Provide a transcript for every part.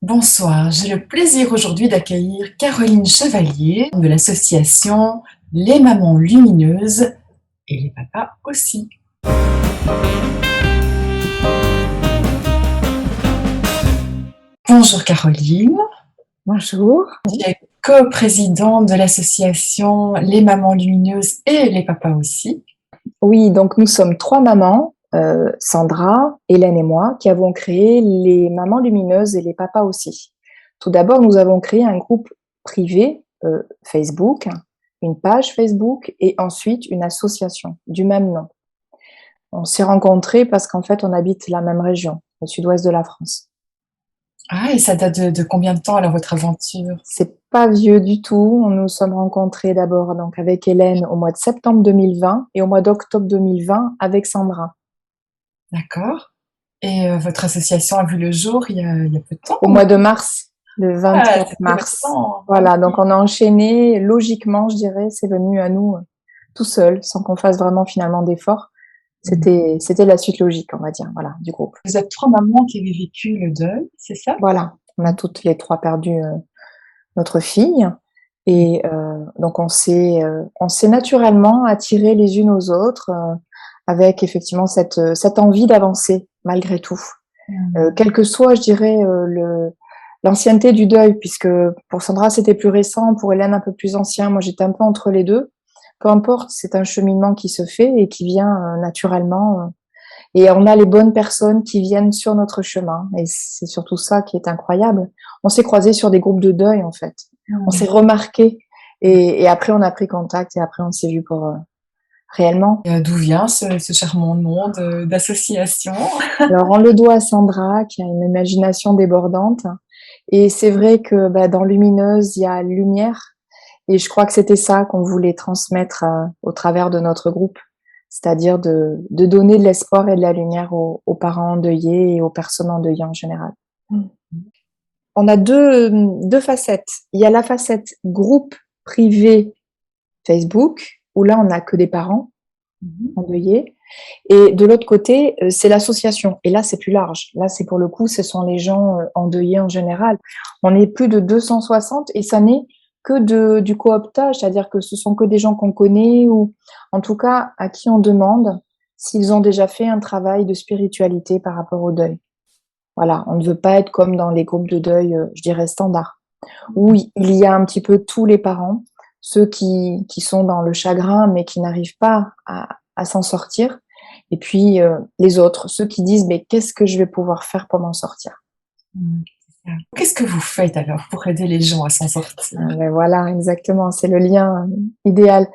Bonsoir, j'ai le plaisir aujourd'hui d'accueillir Caroline Chevalier de l'association Les Mamans Lumineuses et les papas aussi. Bonjour Caroline. Bonjour. Tu es coprésidente de l'association Les Mamans Lumineuses et les papas aussi. Oui, donc nous sommes trois mamans, Sandra, Hélène et moi, qui avons créé les Mamans Lumineuses et les papas aussi. Tout d'abord, nous avons créé un groupe privé Facebook, une page Facebook et ensuite une association du même nom. On s'est rencontrés parce qu'en fait, on habite la même région, le sud-ouest de la France. Ah, et ça date de combien de temps alors votre aventure? C'est pas vieux du tout. Nous nous sommes rencontrés d'abord donc avec Hélène au mois de septembre 2020 et au mois d'octobre 2020 avec Sandra. D'accord. Et votre association a vu le jour il y a peu de temps? Au mois de mars, le Ah, 24 c'est tout mars. récent. Voilà, donc on a enchaîné, logiquement, je dirais, c'est venu à nous tout seul, sans qu'on fasse vraiment finalement d'efforts. C'était la suite logique, on va dire, voilà, du groupe. Vous êtes trois mamans qui avez vécu le deuil, c'est ça? Voilà, on a toutes les trois perdu notre fille. Et donc on s'est naturellement attirées les unes aux autres avec effectivement cette envie d'avancer malgré tout. Quel que soit, je dirais, l'ancienneté du deuil, puisque pour Sandra, c'était plus récent, pour Hélène, un peu plus ancien. Moi, j'étais un peu entre les deux. Peu importe, c'est un cheminement qui se fait et qui vient naturellement. Et on a les bonnes personnes qui viennent sur notre chemin. Et c'est surtout ça qui est incroyable. On s'est croisés sur des groupes de deuil, en fait. On s'est remarqués. Et après, on a pris contact et après, on s'est vu pour réellement. D'où vient ce charmant nom d'association? Alors, on le doit à Sandra, qui a une imagination débordante. Et c'est vrai que dans Lumineuse, il y a lumière. Et je crois que c'était ça qu'on voulait transmettre au travers de notre groupe. C'est-à-dire de donner de l'espoir et de la lumière aux parents endeuillés et aux personnes endeuillées en général. On a deux facettes. Il y a la facette groupe privé Facebook, où là, on n'a que des parents endeuillés. Et de l'autre côté, c'est l'association. Et là, c'est plus large. Là, c'est pour le coup, ce sont les gens endeuillés en général. On est plus de 260 et ça n'est que du cooptage, c'est-à-dire que ce sont que des gens qu'on connaît ou en tout cas à qui on demande s'ils ont déjà fait un travail de spiritualité par rapport au deuil. Voilà, on ne veut pas être comme dans les groupes de deuil, je dirais standard. Oui, il y a un petit peu tous les parents, ceux qui sont dans le chagrin mais qui n'arrivent pas à s'en sortir. Et puis les autres, ceux qui disent mais qu'est-ce que je vais pouvoir faire pour m'en sortir? Qu'est-ce que vous faites alors pour aider les gens à s'en sortir? Ben voilà, exactement, c'est le lien idéal.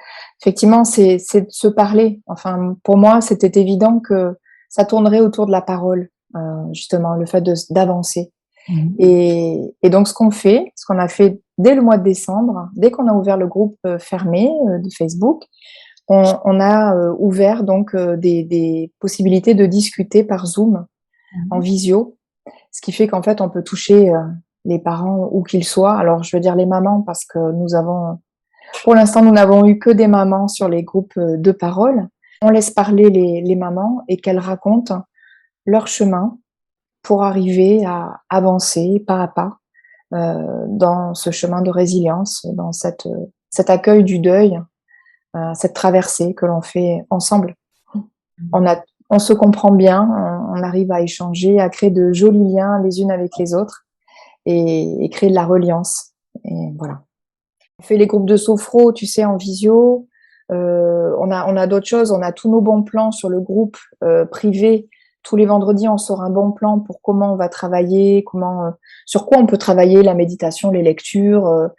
Effectivement, c'est de se parler. Enfin, pour moi, c'était évident que ça tournerait autour de la parole, justement, le fait d'avancer. Et donc, ce qu'on a fait dès le mois de décembre, dès qu'on a ouvert le groupe fermé de Facebook, on a ouvert donc des possibilités de discuter par Zoom, en visio, ce qui fait qu'en fait, on peut toucher les parents où qu'ils soient. Alors, je veux dire les mamans parce que pour l'instant, nous n'avons eu que des mamans sur les groupes de parole. On laisse parler les mamans et qu'elles racontent leur chemin pour arriver à avancer pas à pas dans ce chemin de résilience, dans cet accueil du deuil, cette traversée que l'on fait ensemble. On se comprend bien, on arrive à échanger, à créer de jolis liens les unes avec les autres et créer de la reliance. Et voilà. On fait les groupes de sophro, tu sais, en visio. On a d'autres choses. On a tous nos bons plans sur le groupe privé. Tous les vendredis, on sort un bon plan pour comment on va travailler, sur quoi on peut travailler, la méditation, les lectures,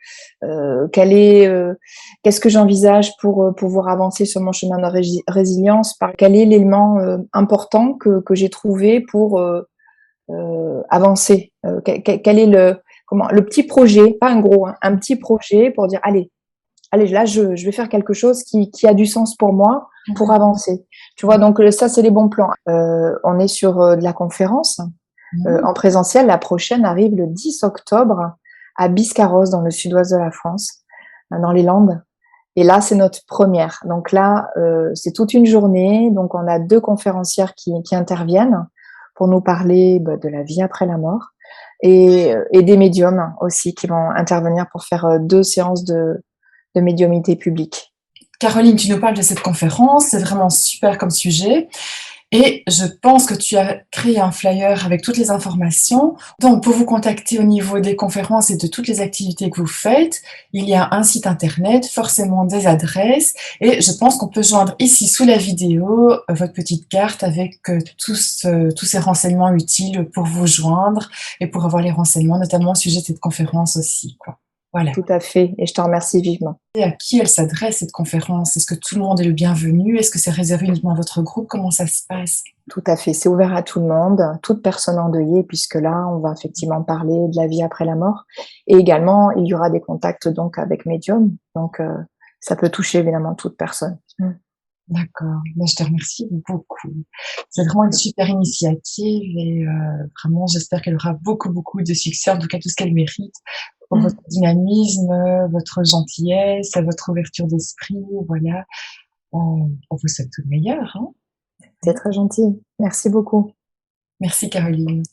qu'est-ce que j'envisage pour pouvoir avancer sur mon chemin de résilience, quel est l'élément important que j'ai trouvé pour avancer, quel est le petit projet, pas un gros, hein, un petit projet pour dire allez là je vais faire quelque chose qui a du sens pour moi pour avancer. Tu vois, donc ça c'est les bons plans. On est sur de la conférence en présentiel. La prochaine arrive le 10 octobre à Biscarrosse dans le sud-ouest de la France, dans les Landes. Et là c'est notre première. Donc là c'est toute une journée. Donc on a 2 conférencières qui interviennent pour nous parler de la vie après la mort. et des médiums aussi qui vont intervenir pour faire 2 séances de médiumnité publique. Caroline, tu nous parles de cette conférence, c'est vraiment super comme sujet. Et je pense que tu as créé un flyer avec toutes les informations. Donc, pour vous contacter au niveau des conférences et de toutes les activités que vous faites, il y a un site internet, forcément des adresses. Et je pense qu'on peut joindre ici sous la vidéo votre petite carte avec tous ces renseignements utiles pour vous joindre et pour avoir les renseignements, notamment au sujet de cette conférence aussi, quoi. Voilà. Tout à fait, et je te remercie vivement. Et à qui elle s'adresse, cette conférence? Est-ce que tout le monde est le bienvenu? Est-ce que c'est réservé uniquement à votre groupe? Comment ça se passe? Tout à fait, c'est ouvert à tout le monde, toute personne endeuillée, puisque là, on va effectivement parler de la vie après la mort. Et également, il y aura des contacts donc avec médium, donc ça peut toucher évidemment toute personne. D'accord, bah, je te remercie beaucoup. C'est vraiment une super initiative et vraiment j'espère qu'elle aura beaucoup, beaucoup de succès, en tout cas tout ce qu'elle mérite pour votre dynamisme, votre gentillesse, votre ouverture d'esprit, voilà. On vous souhaite tout le meilleur, hein. C'est très gentil. Merci beaucoup. Merci Caroline.